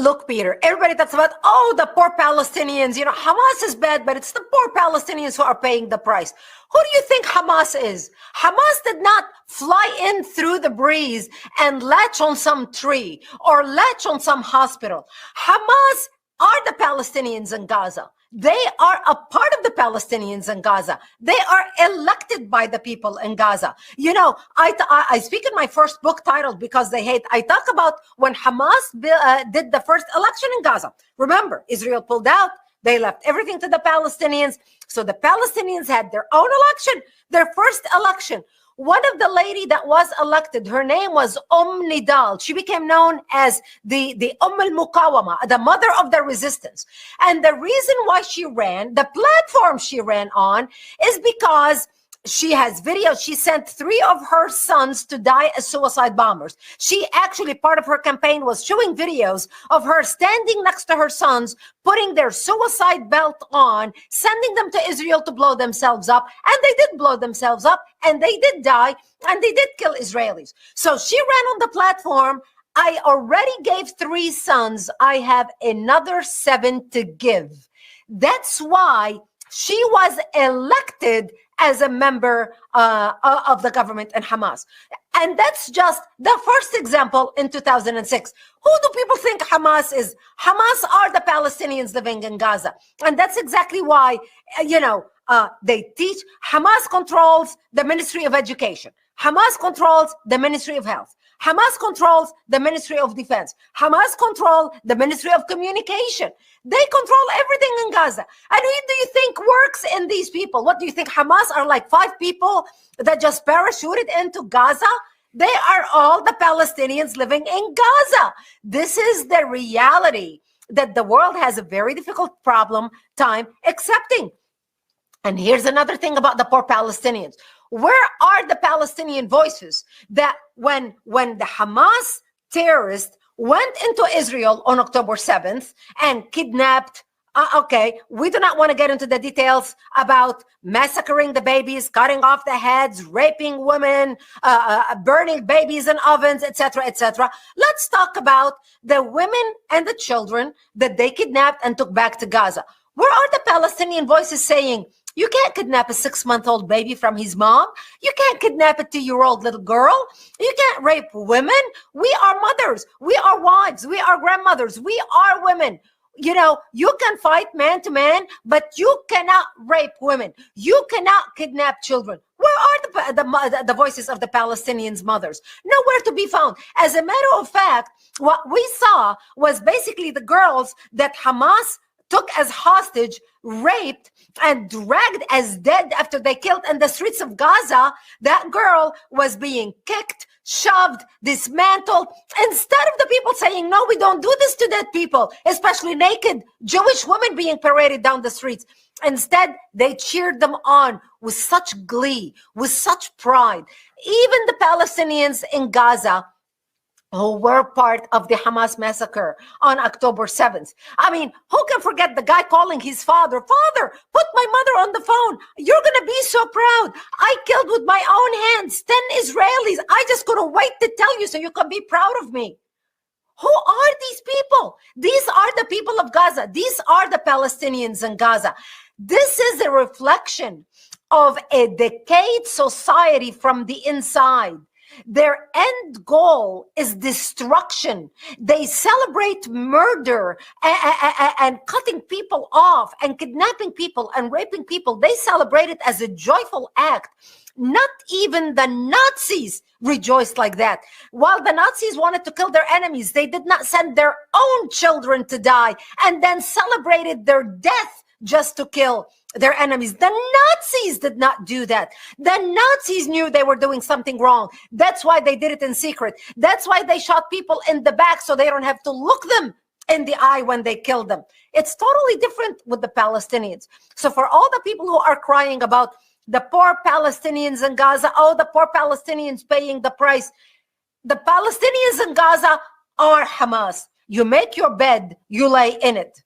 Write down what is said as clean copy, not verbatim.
Look, Peter, everybody talks about, oh, the poor Palestinians. Hamas is bad, but it's the poor Palestinians who are paying the price. Who do you think Hamas is? Hamas did not fly in through the breeze and latch on some tree or latch on some hospital. Hamas are the Palestinians in Gaza. They are a part of the Palestinians in Gaza. They are elected by the people in Gaza. I speak in my first book titled Because They Hate. I talk about when Hamas did the first election in Gaza. Remember, Israel pulled out. They left everything to the Palestinians. So the Palestinians had their own election, their first election. One of the lady that was elected, her name was Nidal. She became known as the al-Mukawama, the mother of the resistance. And the reason why she ran, the platform she ran on, is because she has videos. She sent 3 of her sons to die as suicide bombers. She actually, part of her campaign was showing videos of her standing next to her sons, putting their suicide belt on, sending them to Israel to blow themselves up. And they did blow themselves up, and they did die, and they did kill Israelis. So she ran on the platform. I already gave 3 sons. I have another 7 to give. That's why she was elected as a member of the government in Hamas. And that's just the first example in 2006. Who do people think Hamas is? Hamas are the Palestinians living in Gaza. And that's exactly why, they teach. Hamas controls the Ministry of Education. Hamas controls the Ministry of Health. Hamas controls the Ministry of Defense. Hamas controls the Ministry of Communication. They control everything in Gaza. And who do you think works in these people? What do you think? Hamas are like 5 people that just parachuted into Gaza? They are all the Palestinians living in Gaza. This is the reality that the world has a very difficult time accepting. And here's another thing about the poor Palestinians. Where are the Palestinian voices that when the Hamas terrorists went into Israel on October 7th and kidnapped, we do not want to get into the details about massacring the babies, cutting off the heads, raping women, burning babies in ovens, etc., etc. Let's talk about the women and the children that they kidnapped and took back to Gaza. Where are the Palestinian voices saying, you can't kidnap a 6-month-old baby from his mom. You can't kidnap a 2-year-old little girl. You can't rape women. We are mothers. We are wives. We are grandmothers. We are women. You can fight man to man, but you cannot rape women. You cannot kidnap children. Where are the voices of the Palestinians' mothers? Nowhere to be found. As a matter of fact, what we saw was basically the girls that Hamas took as hostage, raped, and dragged as dead after they killed in the streets of Gaza. That girl was being kicked, shoved, dismantled. Instead of the people saying, no, we don't do this to dead people, especially naked Jewish women being paraded down the streets. Instead, they cheered them on with such glee, with such pride. Even the Palestinians in Gaza who were part of the Hamas massacre on October 7th. I mean, who can forget the guy calling his father, Father, put my mother on the phone. You're going to be so proud. I killed with my own hands 10 Israelis. I just couldn't wait to tell you so you can be proud of me. Who are these people? These are the people of Gaza. These are the Palestinians in Gaza. This is a reflection of a decayed society from the inside. Their end goal is destruction. They celebrate murder and cutting people off and kidnapping people and raping people. They celebrate it as a joyful act. Not even the Nazis rejoiced like that. While the Nazis wanted to kill their enemies, they did not send their own children to die and then celebrated their death just to kill their enemies. The Nazis did not do that. The Nazis knew they were doing something wrong. That's why they did it in secret. That's why they shot people in the back so they don't have to look them in the eye when they killed them. It's totally different with the Palestinians. So for all the people who are crying about the poor Palestinians in Gaza, oh, the poor Palestinians paying the price, the Palestinians in Gaza are Hamas. You make your bed, you lay in it.